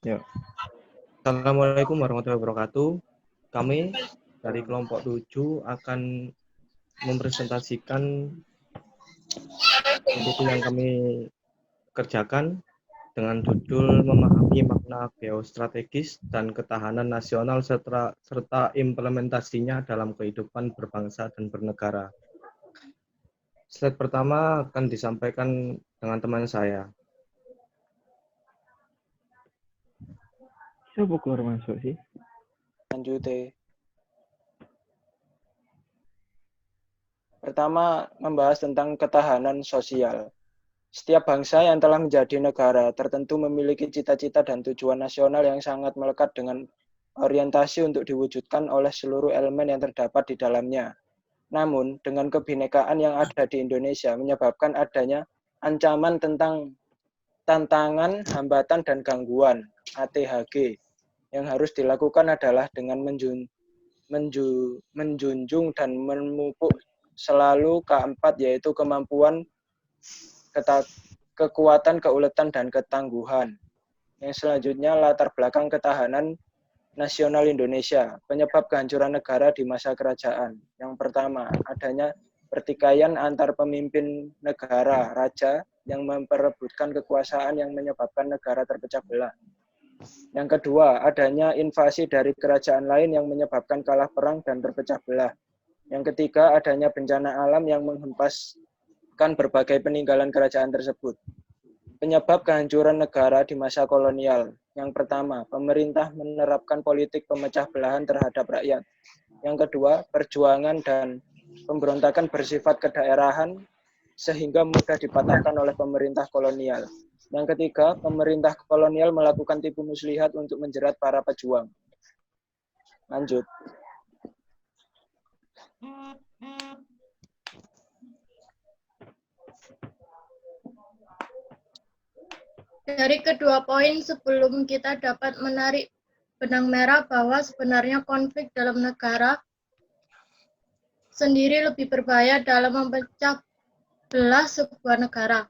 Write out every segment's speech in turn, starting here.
Ya. Assalamualaikum warahmatullahi wabarakatuh. Kami dari kelompok 7 akan mempresentasikan buku yang kami kerjakan dengan judul Memahami Makna Geostrategis dan Ketahanan Nasional serta implementasinya dalam kehidupan berbangsa dan bernegara. Slide pertama akan disampaikan dengan teman saya. Siapa keluar masuk sih? Lanjut. Pertama, membahas tentang ketahanan sosial. Setiap bangsa yang telah menjadi negara tertentu memiliki cita-cita dan tujuan nasional yang sangat melekat dengan orientasi untuk diwujudkan oleh seluruh elemen yang terdapat di dalamnya. Namun, dengan kebinekaan yang ada di Indonesia menyebabkan adanya ancaman tentang tantangan, hambatan, dan gangguan (ATHG). Yang harus dilakukan adalah dengan menjunjung dan memupuk selalu keempat, yaitu kemampuan, kekuatan, keuletan, dan ketangguhan. Yang selanjutnya, latar belakang ketahanan nasional Indonesia, penyebab kehancuran negara di masa kerajaan. Yang pertama, adanya pertikaian antar pemimpin negara, raja, yang memperebutkan kekuasaan yang menyebabkan negara terpecah belah. Yang kedua, adanya invasi dari kerajaan lain yang menyebabkan kalah perang dan terpecah belah. Yang ketiga, adanya bencana alam yang menghempaskan berbagai peninggalan kerajaan tersebut. Penyebab kehancuran negara di masa kolonial. Yang pertama, pemerintah menerapkan politik pemecah belahan terhadap rakyat. Yang kedua, perjuangan dan pemberontakan bersifat kedaerahan sehingga mudah dipatahkan oleh pemerintah kolonial. Yang ketiga, pemerintah kolonial melakukan tipu muslihat untuk menjerat para pejuang. Lanjut. Dari kedua poin sebelum kita dapat menarik benang merah bahwa sebenarnya konflik dalam negara sendiri lebih berbahaya dalam memecah belah sebuah negara.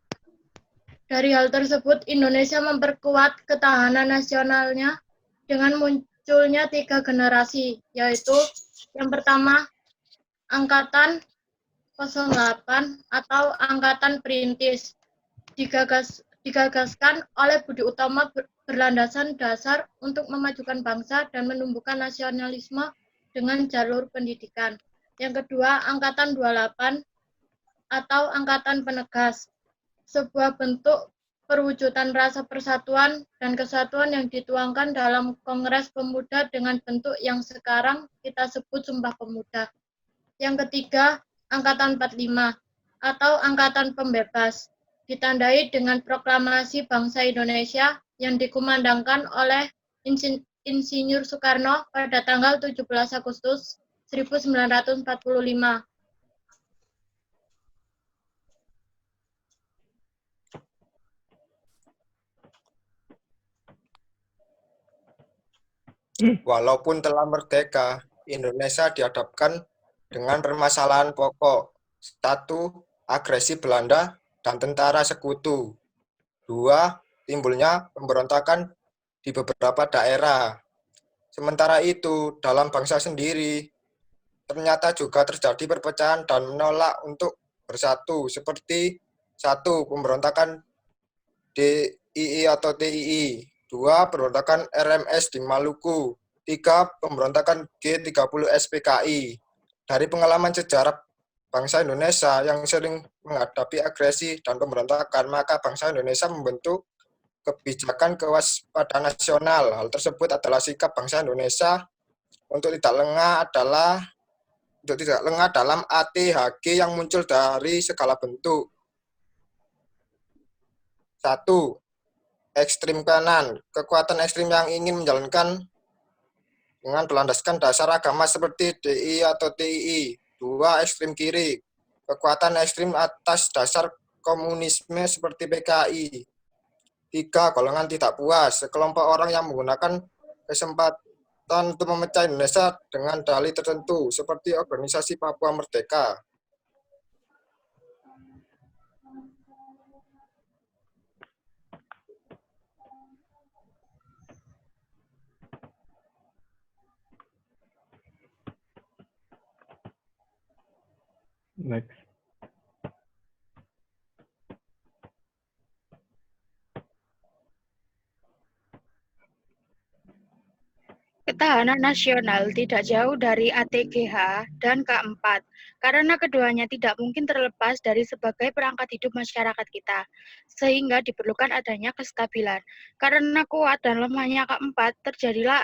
Dari hal tersebut, Indonesia memperkuat ketahanan nasionalnya dengan munculnya 3 generasi, yaitu yang pertama, Angkatan 08 atau Angkatan Perintis, digagaskan oleh Budi Utomo berlandasan dasar untuk memajukan bangsa dan menumbuhkan nasionalisme dengan jalur pendidikan. Yang kedua, Angkatan 28 atau Angkatan Penegas, sebuah bentuk perwujudan rasa persatuan dan kesatuan yang dituangkan dalam Kongres Pemuda dengan bentuk yang sekarang kita sebut Sumpah Pemuda. Yang ketiga, Angkatan 45 atau Angkatan Pembebas, ditandai dengan proklamasi bangsa Indonesia yang dikumandangkan oleh Insinyur Soekarno pada tanggal 17 Agustus 1945. Walaupun telah merdeka, Indonesia dihadapkan dengan permasalahan pokok. 1. Agresi Belanda dan tentara sekutu. 2. Timbulnya pemberontakan di beberapa daerah. Sementara itu, dalam bangsa sendiri, ternyata juga terjadi perpecahan dan menolak untuk bersatu, seperti 1. Pemberontakan DII atau TII. 2. Pemberontakan RMS di Maluku. 3. Pemberontakan G30 SPKI. Dari pengalaman sejarah bangsa Indonesia yang sering menghadapi agresi dan pemberontakan, maka bangsa Indonesia membentuk kebijakan kewaspadaan nasional. Hal tersebut adalah sikap bangsa Indonesia untuk tidak lengah dalam ATHG yang muncul dari segala bentuk. 1. Ekstrim kanan, kekuatan ekstrim yang ingin menjalankan dengan berlandaskan dasar agama seperti DI atau TII. 2. Ekstrim kiri, kekuatan ekstrim atas dasar komunisme seperti PKI. 3. Golongan tidak puas, sekelompok orang yang menggunakan kesempatan untuk memecah Indonesia dengan dalih tertentu, seperti organisasi Papua Merdeka. Next. Ketahanan nasional tidak jauh dari ATGH dan K4, karena keduanya tidak mungkin terlepas dari sebagai perangkat hidup masyarakat kita, sehingga diperlukan adanya kestabilan. Karena kuat dan lemahnya K4 terjadilah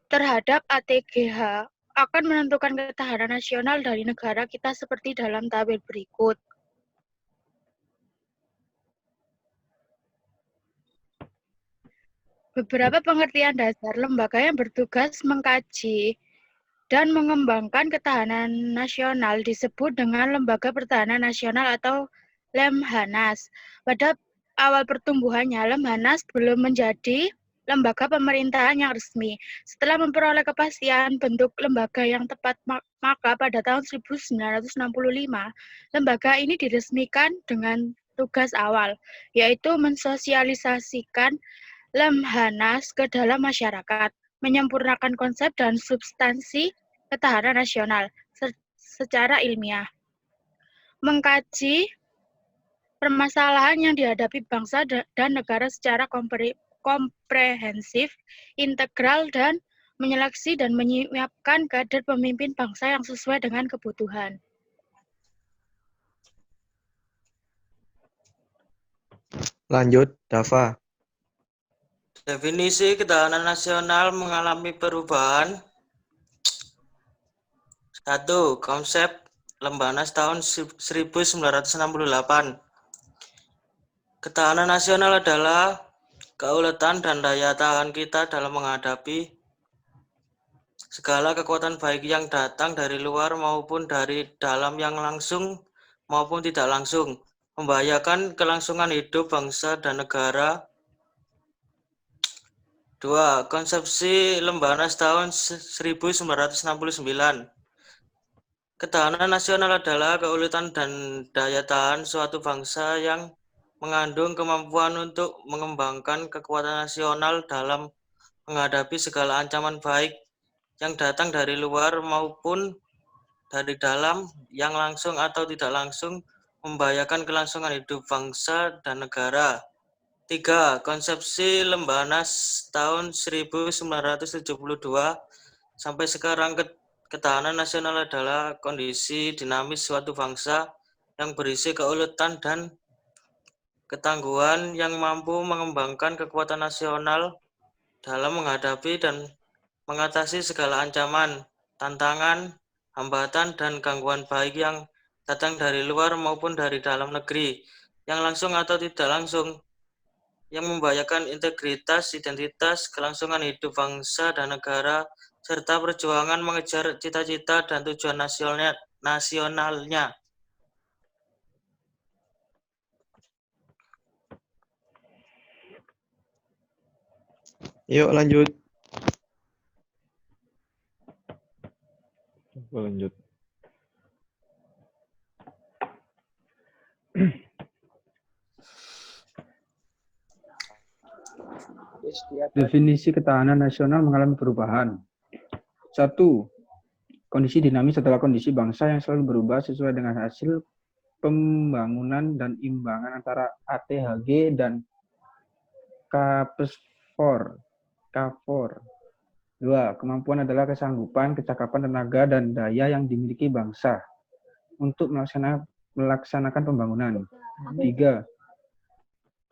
terhadap ATGH akan menentukan ketahanan nasional dari negara kita seperti dalam tabel berikut. Beberapa pengertian dasar lembaga yang bertugas mengkaji dan mengembangkan ketahanan nasional disebut dengan Lembaga Pertahanan Nasional atau Lemhanas. Pada awal pertumbuhannya, Lemhanas belum menjadi lembaga pemerintahan yang resmi. Setelah memperoleh kepastian bentuk lembaga yang tepat, maka pada tahun 1965, lembaga ini diresmikan dengan tugas awal, yaitu mensosialisasikan Lemhanas ke dalam masyarakat, menyempurnakan konsep dan substansi ketahanan nasional secara ilmiah, mengkaji permasalahan yang dihadapi bangsa dan negara secara komprehensif, integral, dan menyeleksi dan menyiapkan kader pemimpin bangsa yang sesuai dengan kebutuhan. Lanjut, Dava. Definisi ketahanan nasional mengalami perubahan. 1. Konsep Lemhanas tahun 1968. Ketahanan nasional adalah keuletan dan daya tahan kita dalam menghadapi segala kekuatan baik yang datang dari luar maupun dari dalam yang langsung maupun tidak langsung, membahayakan kelangsungan hidup bangsa dan negara. 2. Konsepsi Lemhanas tahun 1969. Ketahanan nasional adalah keuletan dan daya tahan suatu bangsa yang mengandung kemampuan untuk mengembangkan kekuatan nasional dalam menghadapi segala ancaman baik yang datang dari luar maupun dari dalam yang langsung atau tidak langsung membahayakan kelangsungan hidup bangsa dan negara. 3. Konsepsi Lemhanas tahun 1972 sampai sekarang. Ketahanan nasional adalah kondisi dinamis suatu bangsa yang berisi keuletan dan ketangguhan yang mampu mengembangkan kekuatan nasional dalam menghadapi dan mengatasi segala ancaman, tantangan, hambatan, dan gangguan baik yang datang dari luar maupun dari dalam negeri, yang langsung atau tidak langsung, yang membahayakan integritas, identitas, kelangsungan hidup bangsa dan negara, serta perjuangan mengejar cita-cita dan tujuan nasionalnya. Yuk lanjut. Lanjut. Definisi ketahanan nasional mengalami perubahan. 1. Kondisi dinamis adalah kondisi bangsa yang selalu berubah sesuai dengan hasil pembangunan dan imbangan antara ATHG dan KAPESFOR. 2. Kemampuan adalah kesanggupan, kecakapan, tenaga, dan daya yang dimiliki bangsa untuk melaksanakan pembangunan. 3.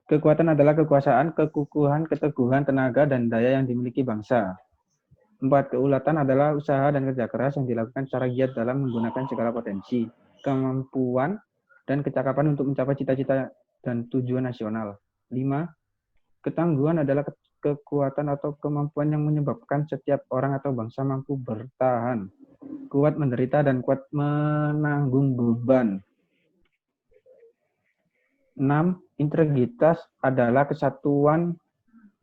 Kekuatan adalah kekuasaan, kekukuhan, keteguhan, tenaga, dan daya yang dimiliki bangsa. 4. Keulatan adalah usaha dan kerja keras yang dilakukan secara giat dalam menggunakan segala potensi, kemampuan, dan kecakapan untuk mencapai cita-cita dan tujuan nasional. 5. Ketangguhan adalah kekuatan atau kemampuan yang menyebabkan setiap orang atau bangsa mampu bertahan, kuat menderita, dan kuat menanggung beban. 6. Integritas adalah kesatuan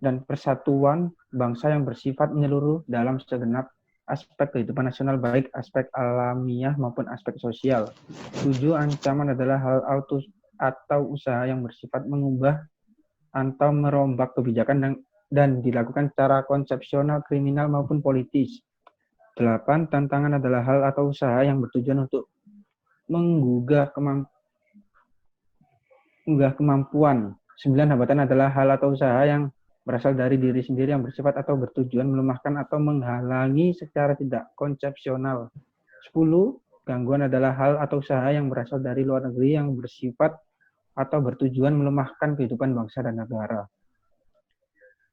dan persatuan bangsa yang bersifat menyeluruh dalam segenap aspek kehidupan nasional, baik aspek alamiah maupun aspek sosial. 7. Ancaman adalah hal atau usaha yang bersifat mengubah atau merombak kebijakan dan dilakukan secara konsepsional, kriminal maupun politis. 8. Tantangan adalah hal atau usaha yang bertujuan untuk menggugah kemampuan. 9 hambatan adalah hal atau usaha yang berasal dari diri sendiri yang bersifat atau bertujuan melemahkan atau menghalangi secara tidak konsepsional. 10. Gangguan adalah hal atau usaha yang berasal dari luar negeri yang bersifat atau bertujuan melemahkan kehidupan bangsa dan negara.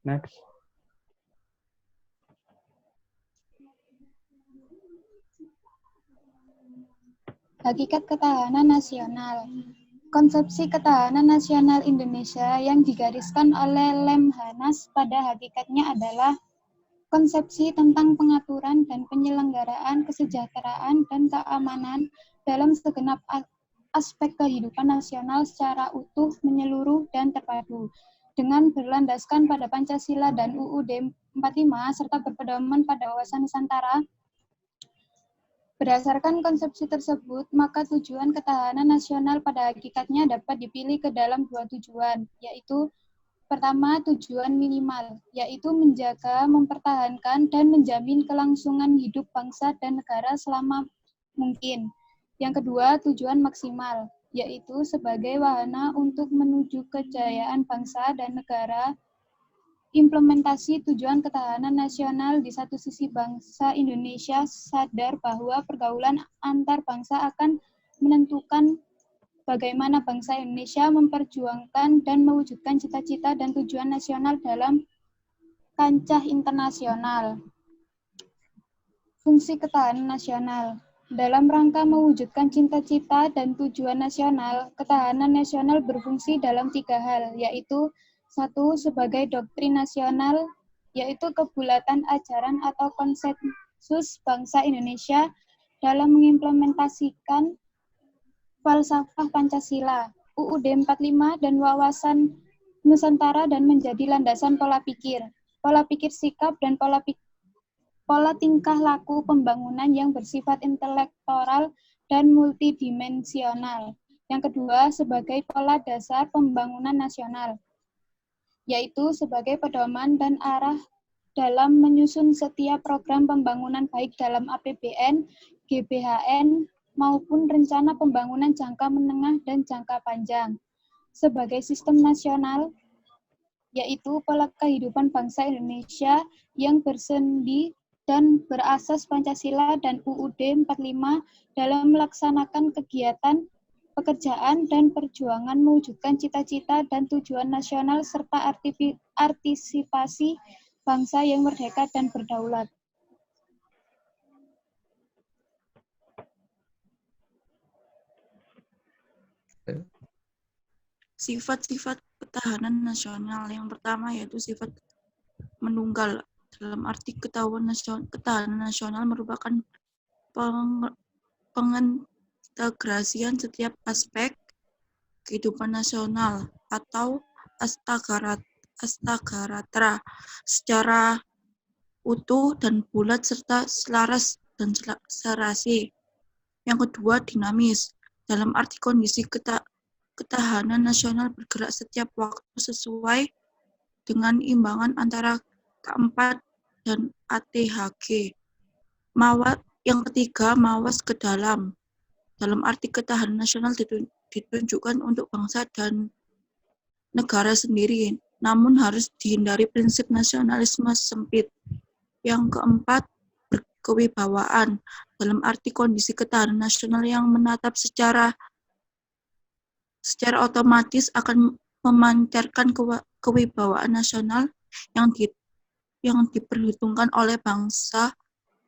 Next. Hakikat ketahanan nasional. Konsepsi ketahanan nasional Indonesia yang digariskan oleh Lemhanas pada hakikatnya adalah konsepsi tentang pengaturan dan penyelenggaraan kesejahteraan dan keamanan dalam segenap aspek kehidupan nasional secara utuh, menyeluruh, dan terpadu, dengan berlandaskan pada Pancasila dan UUD 45 serta berpedoman pada wawasan Nusantara. Berdasarkan konsepsi tersebut, maka tujuan ketahanan nasional pada hakikatnya dapat dipilih ke dalam 2 tujuan, yaitu pertama, tujuan minimal, yaitu menjaga, mempertahankan, dan menjamin kelangsungan hidup bangsa dan negara selama mungkin. Yang kedua, tujuan maksimal, yaitu sebagai wahana untuk menuju kejayaan bangsa dan negara. Implementasi tujuan ketahanan nasional di satu sisi bangsa Indonesia sadar bahwa pergaulan antar bangsa akan menentukan bagaimana bangsa Indonesia memperjuangkan dan mewujudkan cita-cita dan tujuan nasional dalam kancah internasional. Fungsi ketahanan nasional. Dalam rangka mewujudkan cita-cita dan tujuan nasional, ketahanan nasional berfungsi dalam 3 hal, yaitu 1. Sebagai doktrin nasional, yaitu kebulatan ajaran atau konsensus bangsa Indonesia dalam mengimplementasikan falsafah Pancasila, UUD 45, dan wawasan Nusantara dan menjadi landasan pola pikir sikap, dan pola tingkah laku pembangunan yang bersifat intelektoral dan multidimensional. Yang kedua, sebagai pola dasar pembangunan nasional, yaitu sebagai pedoman dan arah dalam menyusun setiap program pembangunan baik dalam APBN, GBHN, maupun rencana pembangunan jangka menengah dan jangka panjang. Sebagai sistem nasional, yaitu pola kehidupan bangsa Indonesia yang bersendi dan berasas Pancasila dan UUD 45 dalam melaksanakan kegiatan, pekerjaan, dan perjuangan mewujudkan cita-cita dan tujuan nasional serta artisipasi bangsa yang merdeka dan berdaulat. Sifat-sifat ketahanan nasional. Yang pertama yaitu sifat menunggal. Dalam arti ketahanan nasional merupakan pengintegrasian setiap aspek kehidupan nasional atau astagaratra secara utuh dan bulat serta selaras dan serasi. Yang kedua, dinamis. Dalam arti kondisi ketahanan nasional bergerak setiap waktu sesuai dengan imbangan antara K4 dan ATHG. Yang ketiga, mawas ke dalam. Dalam arti ketahanan nasional ditunjukkan untuk bangsa dan negara sendiri, namun harus dihindari prinsip nasionalisme sempit. Yang keempat, berkewibawaan. Dalam arti kondisi ketahanan nasional yang menatap secara otomatis akan memancarkan kewibawaan nasional yang diperhitungkan oleh bangsa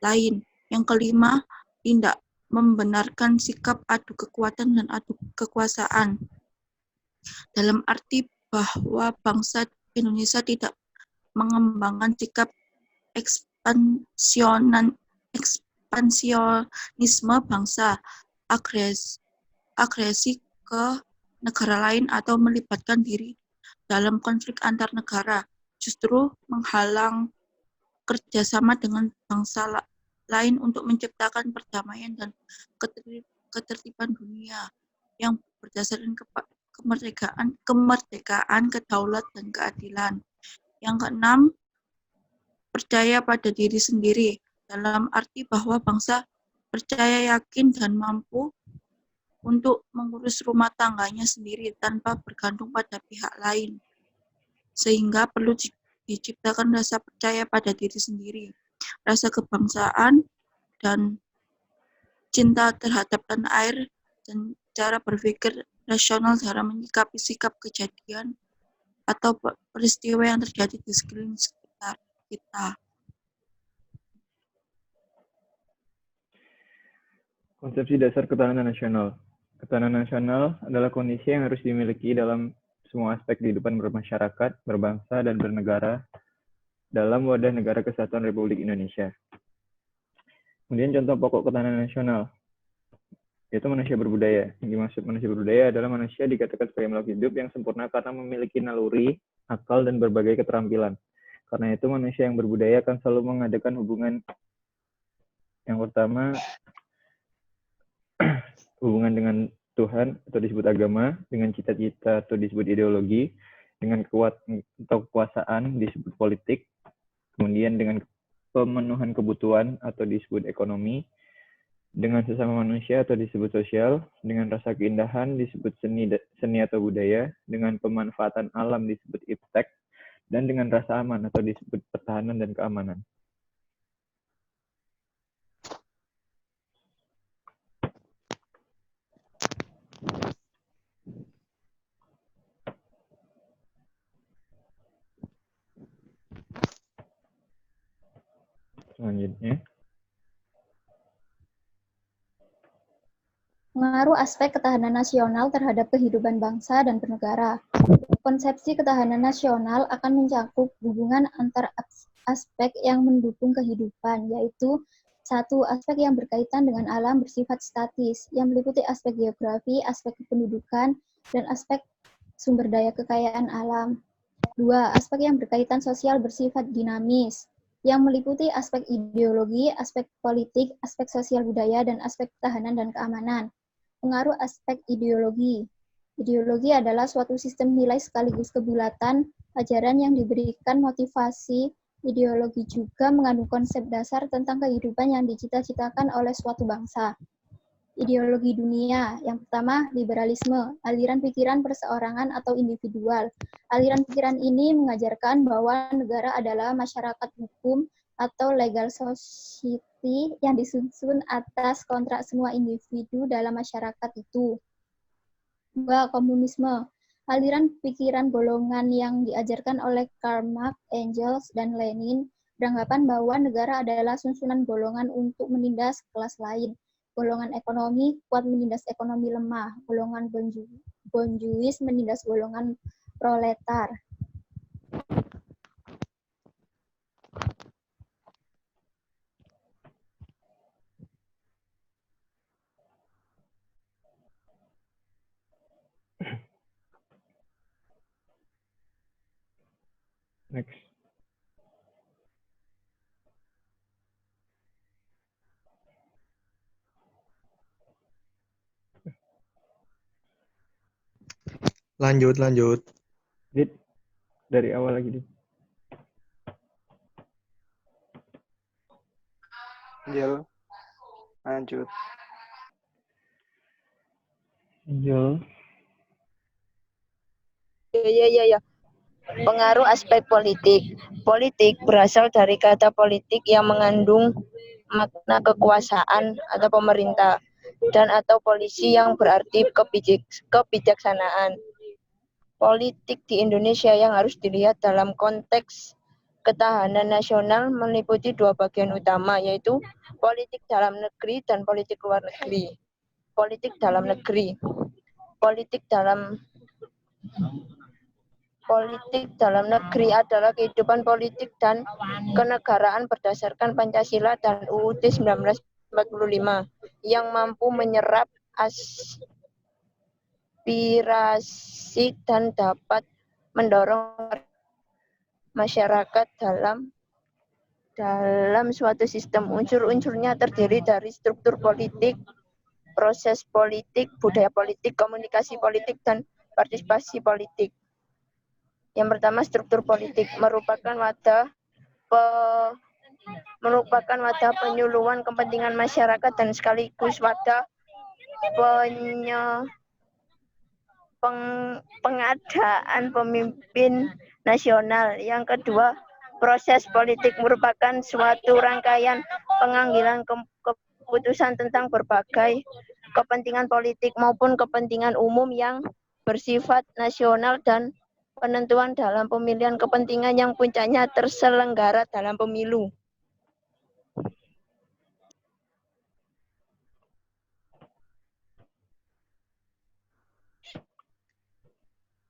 lain. Yang kelima, tidak membenarkan sikap adu kekuatan dan adu kekuasaan. Dalam arti bahwa bangsa Indonesia tidak mengembangkan sikap ekspansionisme bangsa, agresi ke negara lain atau melibatkan diri dalam konflik antar negara, justru menghalang kerjasama dengan bangsa lain untuk menciptakan perdamaian dan ketertiban dunia yang berdasarkan kemerdekaan, kedaulat, dan keadilan. Yang keenam, percaya pada diri sendiri, dalam arti bahwa bangsa percaya, yakin, dan mampu untuk mengurus rumah tangganya sendiri tanpa bergantung pada pihak lain. Sehingga perlu diciptakan rasa percaya pada diri sendiri, rasa kebangsaan, dan cinta terhadap tanah air, dan cara berpikir rasional dalam menyikapi sikap kejadian atau peristiwa yang terjadi di sekeliling sekitar kita. Konsepsi dasar ketahanan nasional. Ketahanan nasional adalah kondisi yang harus dimiliki dalam semua aspek kehidupan bermasyarakat, berbangsa, dan bernegara dalam wadah negara kesatuan Republik Indonesia. Kemudian contoh pokok ketahanan nasional, yaitu manusia berbudaya. Yang dimaksud manusia berbudaya adalah manusia dikatakan sebagai makhluk hidup yang sempurna karena memiliki naluri, akal, dan berbagai keterampilan. Karena itu manusia yang berbudaya akan selalu mengadakan hubungan yang pertama, hubungan dengan Tuhan atau disebut agama, dengan cita-cita atau disebut ideologi, dengan kekuasaan disebut politik, kemudian dengan pemenuhan kebutuhan atau disebut ekonomi, dengan sesama manusia atau disebut sosial, dengan rasa keindahan disebut seni atau budaya, dengan pemanfaatan alam disebut iptek, dan dengan rasa aman atau disebut pertahanan dan keamanan. Selanjutnya, Pengaruh aspek ketahanan nasional terhadap kehidupan bangsa dan bernegara. Konsepsi ketahanan nasional akan mencakup hubungan antar aspek yang mendukung kehidupan, yaitu satu, aspek yang berkaitan dengan alam bersifat statis, yang meliputi aspek geografi, aspek kependudukan, dan aspek sumber daya kekayaan alam. Dua, aspek yang berkaitan sosial bersifat dinamis, yang meliputi aspek ideologi, aspek politik, aspek sosial budaya, dan aspek ketahanan dan keamanan. Pengaruh aspek ideologi. Ideologi adalah suatu sistem nilai sekaligus kebulatan, ajaran yang diberikan motivasi. Ideologi juga mengandung konsep dasar tentang kehidupan yang dicita-citakan oleh suatu bangsa. Ideologi dunia. Yang pertama, liberalisme, aliran pikiran perseorangan atau individual. Aliran pikiran ini mengajarkan bahwa negara adalah masyarakat hukum atau legal society yang disusun atas kontrak semua individu dalam masyarakat itu. 2. Komunisme. Aliran pikiran golongan yang diajarkan oleh Karl Marx, Engels, dan Lenin beranggapan bahwa negara adalah susunan golongan untuk menindas kelas lain. Golongan ekonomi kuat menindas ekonomi lemah. Golongan bonjuis menindas golongan proletar. next. Lanjut. Dit, dari awal lagi, Dit. Angel, lanjut. Angel. Ya. Pengaruh aspek politik. Politik berasal dari kata politik yang mengandung makna kekuasaan atau pemerintah, dan atau polisi yang berarti kebijaksanaan. Politik di Indonesia yang harus dilihat dalam konteks ketahanan nasional meliputi dua bagian utama, yaitu politik dalam negeri dan politik luar negeri. Politik dalam negeri. Politik dalam negeri adalah kehidupan politik dan kenegaraan berdasarkan Pancasila dan UUD 1945 yang mampu menyerap aspirasi dan dapat mendorong masyarakat dalam suatu sistem. Unsur-unsurnya terdiri dari struktur politik, proses politik, budaya politik, komunikasi politik, dan partisipasi politik. Yang pertama, struktur politik merupakan wadah penyuluhan kepentingan masyarakat dan sekaligus wadah pengadaan pemimpin nasional. Yang kedua, proses politik merupakan suatu rangkaian pengambilan keputusan tentang berbagai kepentingan politik maupun kepentingan umum yang bersifat nasional dan penentuan dalam pemilihan kepentingan yang puncaknya terselenggara dalam pemilu.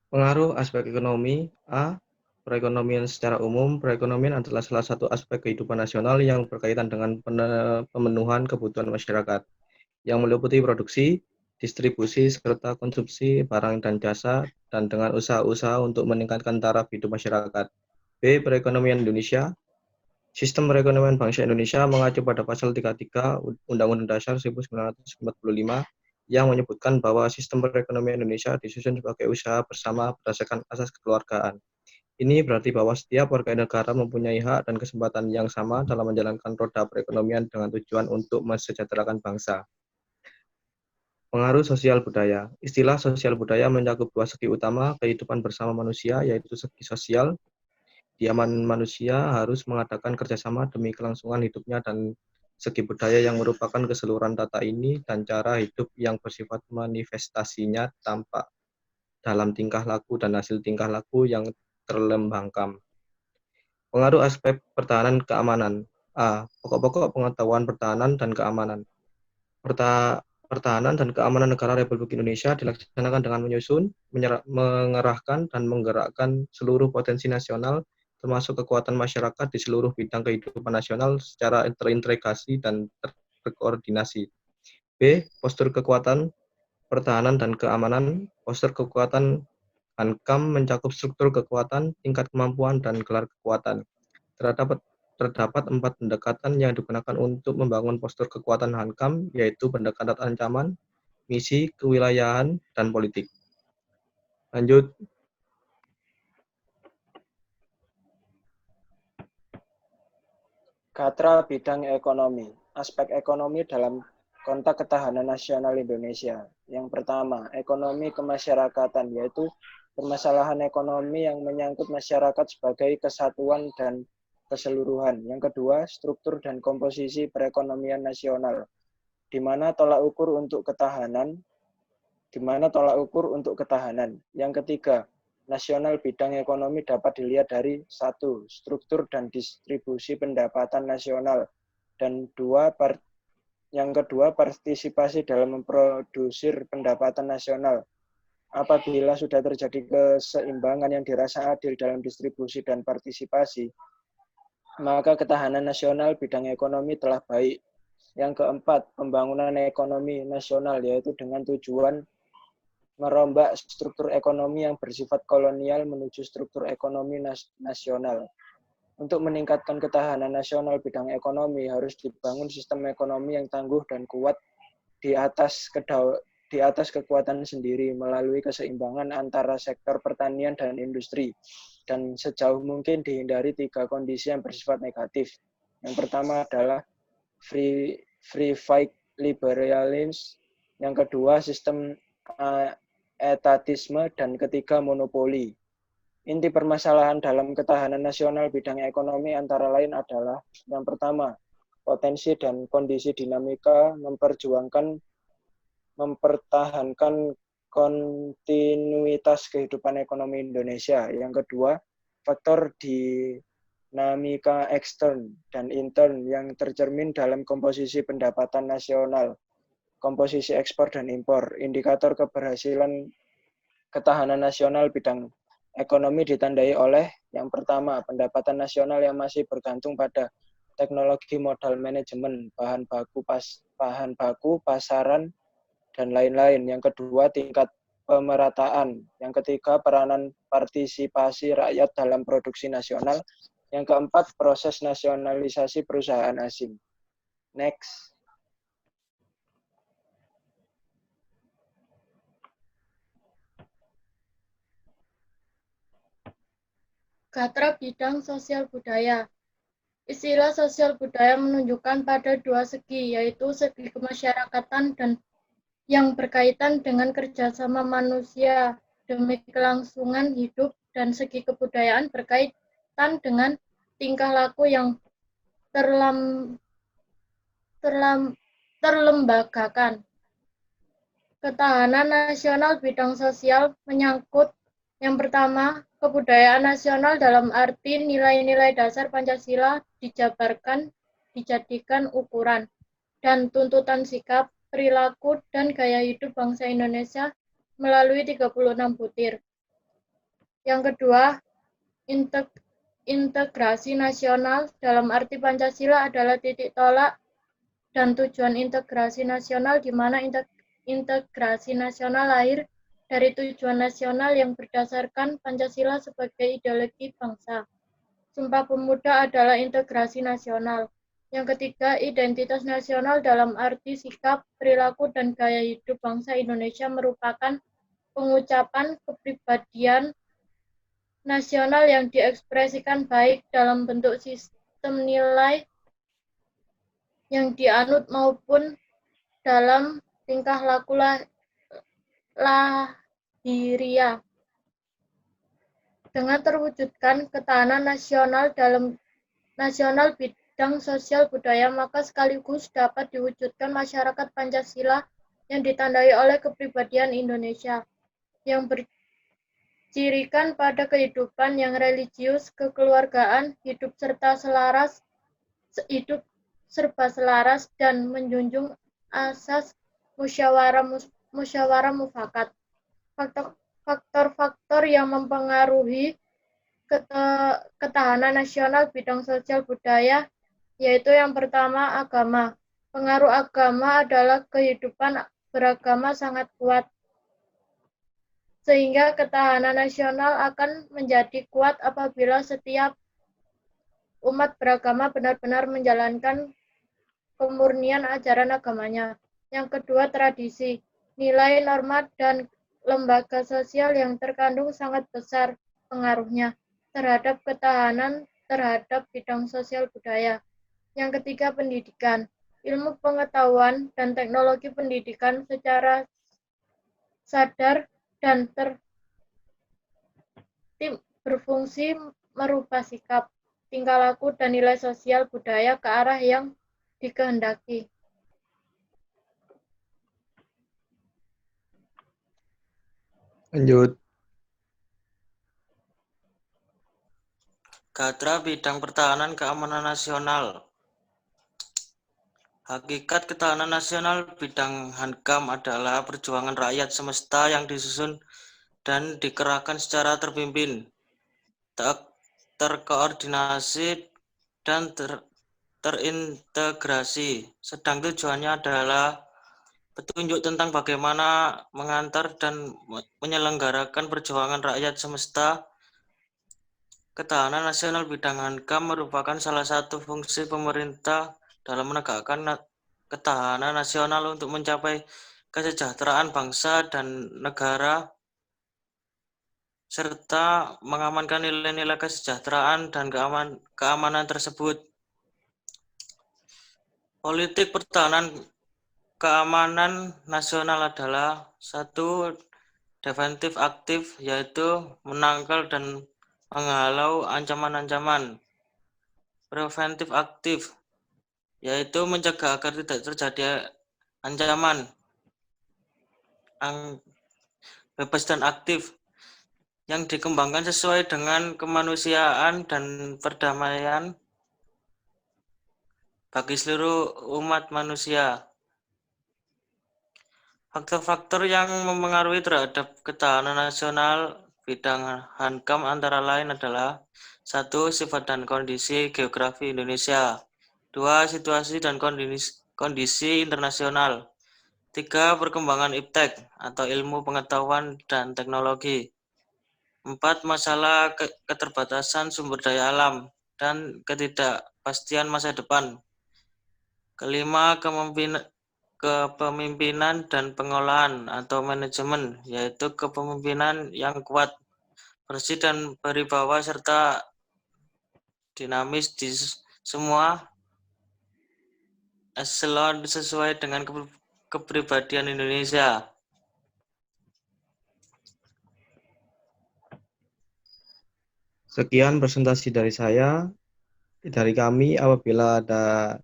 Pengaruh aspek ekonomi. A. Perekonomian secara umum. Perekonomian adalah salah satu aspek kehidupan nasional yang berkaitan dengan pemenuhan kebutuhan masyarakat, yang meliputi produksi, distribusi, serta konsumsi barang dan jasa, dan dengan usaha-usaha untuk meningkatkan taraf hidup masyarakat. B. Perekonomian Indonesia. Sistem perekonomian bangsa Indonesia mengacu pada pasal 33 Undang-Undang Dasar 1945 yang menyebutkan bahwa sistem perekonomian Indonesia disusun sebagai usaha bersama berdasarkan asas kekeluargaan. Ini berarti bahwa setiap warga negara mempunyai hak dan kesempatan yang sama dalam menjalankan roda perekonomian dengan tujuan untuk mensejahterakan bangsa. Pengaruh sosial budaya. Istilah sosial budaya mencakup dua segi utama kehidupan bersama manusia, yaitu segi sosial. Diaman manusia harus mengadakan kerjasama demi kelangsungan hidupnya, dan segi budaya yang merupakan keseluruhan tata ini dan cara hidup yang bersifat manifestasinya tampak dalam tingkah laku dan hasil tingkah laku yang terlembangkan. Pengaruh aspek pertahanan keamanan. A. Pokok-pokok pengetahuan pertahanan dan keamanan. Pertahanan dan keamanan negara Republik Indonesia dilaksanakan dengan menyusun, mengerahkan, dan menggerakkan seluruh potensi nasional, termasuk kekuatan masyarakat di seluruh bidang kehidupan nasional secara terintegrasi dan terkoordinasi. B. Postur kekuatan pertahanan dan keamanan. Postur kekuatan Hankam mencakup struktur kekuatan, tingkat kemampuan, dan gelar kekuatan. Terdapat 4 pendekatan yang digunakan untuk membangun postur kekuatan Hankam, yaitu pendekatan ancaman, misi, kewilayahan, dan politik. Lanjut. Gatra bidang ekonomi. Aspek ekonomi dalam konteks ketahanan nasional Indonesia. Yang pertama, ekonomi kemasyarakatan, yaitu permasalahan ekonomi yang menyangkut masyarakat sebagai kesatuan dan keseluruhan. Yang kedua, struktur dan komposisi perekonomian nasional, di mana tolak ukur untuk ketahanan. Yang ketiga, nasional bidang ekonomi dapat dilihat dari 1. Struktur dan distribusi pendapatan nasional, dan yang kedua, partisipasi dalam memproduksi pendapatan nasional. Apabila sudah terjadi keseimbangan yang dirasa adil dalam distribusi dan partisipasi, maka ketahanan nasional bidang ekonomi telah baik. Yang keempat, pembangunan ekonomi nasional, yaitu dengan tujuan merombak struktur ekonomi yang bersifat kolonial menuju struktur ekonomi nasional. Untuk meningkatkan ketahanan nasional bidang ekonomi, harus dibangun sistem ekonomi yang tangguh dan kuat di atas kekuatan sendiri melalui keseimbangan antara sektor pertanian dan industri, dan sejauh mungkin dihindari 3 kondisi yang bersifat negatif. Yang pertama adalah free fight liberalism, yang kedua sistem etatisme, dan ketiga monopoli. Inti permasalahan dalam ketahanan nasional bidang ekonomi antara lain adalah yang pertama, potensi dan kondisi dinamika mempertahankan kontinuitas kehidupan ekonomi Indonesia. Yang kedua, faktor dinamika ekstern dan intern yang tercermin dalam komposisi pendapatan nasional, komposisi ekspor dan impor. Indikator keberhasilan ketahanan nasional bidang ekonomi ditandai oleh yang pertama, pendapatan nasional yang masih bergantung pada teknologi modal manajemen, bahan baku, pasaran, dan lain-lain. Yang kedua, tingkat pemerataan. Yang ketiga, peranan partisipasi rakyat dalam produksi nasional. Yang keempat, proses nasionalisasi perusahaan asing. Next. Gatra bidang sosial budaya. Istilah sosial budaya menunjukkan pada 2 segi, yaitu segi kemasyarakatan dan yang berkaitan dengan kerjasama manusia demi kelangsungan hidup dan segi kebudayaan berkaitan dengan tingkah laku yang terlembagakan. Ketahanan nasional bidang sosial menyangkut yang pertama, kebudayaan nasional dalam arti nilai-nilai dasar Pancasila dijadikan ukuran dan tuntutan sikap, perilaku, dan gaya hidup bangsa Indonesia melalui 36 butir. Yang kedua, integrasi nasional dalam arti Pancasila adalah titik tolak dan tujuan integrasi nasional, di mana integrasi nasional lahir dari tujuan nasional yang berdasarkan Pancasila sebagai ideologi bangsa. Sumpah Pemuda adalah integrasi nasional. Yang ketiga, identitas nasional dalam arti sikap, perilaku, dan gaya hidup bangsa Indonesia merupakan pengucapan kepribadian nasional yang diekspresikan baik dalam bentuk sistem nilai yang dianut maupun dalam tingkah laku lahiriah. Dengan terwujudkan ketahanan nasional bidang sosial budaya, maka sekaligus dapat diwujudkan masyarakat Pancasila yang ditandai oleh kepribadian Indonesia, yang bercirikan pada kehidupan yang religius, kekeluargaan, hidup serba selaras, dan menjunjung asas musyawarah mufakat. Faktor-faktor yang mempengaruhi ketahanan nasional bidang sosial budaya, yaitu yang pertama, agama. Pengaruh agama adalah kehidupan beragama sangat kuat, sehingga ketahanan nasional akan menjadi kuat apabila setiap umat beragama benar-benar menjalankan kemurnian ajaran agamanya. Yang kedua, tradisi. Nilai, norma, dan lembaga sosial yang terkandung sangat besar pengaruhnya terhadap ketahanan terhadap bidang sosial budaya. Yang ketiga, pendidikan. Ilmu pengetahuan dan teknologi pendidikan secara sadar dan tertib berfungsi merubah sikap, tingkah laku, dan nilai sosial budaya ke arah yang dikehendaki. Lanjut. Gatra bidang pertahanan keamanan nasional. Hakikat ketahanan nasional bidang Hankam adalah perjuangan rakyat semesta yang disusun dan dikerahkan secara terpimpin, terkoordinasi, dan terintegrasi. Sedang tujuannya adalah petunjuk tentang bagaimana mengantar dan menyelenggarakan perjuangan rakyat semesta. Ketahanan nasional bidang Hankam merupakan salah satu fungsi pemerintah dalam menegakkan ketahanan nasional untuk mencapai kesejahteraan bangsa dan negara, serta mengamankan nilai-nilai kesejahteraan dan keamanan tersebut. Politik pertahanan keamanan nasional adalah satu, defensif aktif, yaitu menangkal dan menghalau ancaman-ancaman. Preventif aktif, yaitu mencegah agar tidak terjadi ancaman. Bebas dan aktif, yang dikembangkan sesuai dengan kemanusiaan dan perdamaian bagi seluruh umat manusia. Faktor-faktor yang mempengaruhi terhadap ketahanan nasional bidang Hankam antara lain adalah 1. Sifat dan kondisi geografi Indonesia. 2. Situasi dan kondisi internasional. 3. Perkembangan iptek atau ilmu pengetahuan dan teknologi. 4. Masalah keterbatasan sumber daya alam dan ketidakpastian masa depan. 5. Kepemimpinan dan pengolahan atau manajemen, yaitu kepemimpinan yang kuat, bersih, dan beribawa, serta dinamis di semua eselon sesuai dengan kepribadian Indonesia. Sekian presentasi dari saya. Dari kami, apabila ada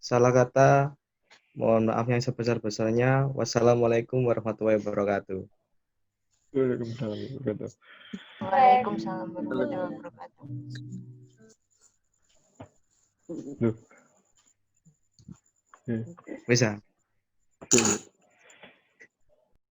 salah kata, mohon maaf yang sebesar-besarnya. Wassalamualaikum warahmatullahi wabarakatuh. Waalaikumsalam warahmatullahi wabarakatuh. Waalaikumsalam warahmatullahi wabarakatuh. Duh. Bisa.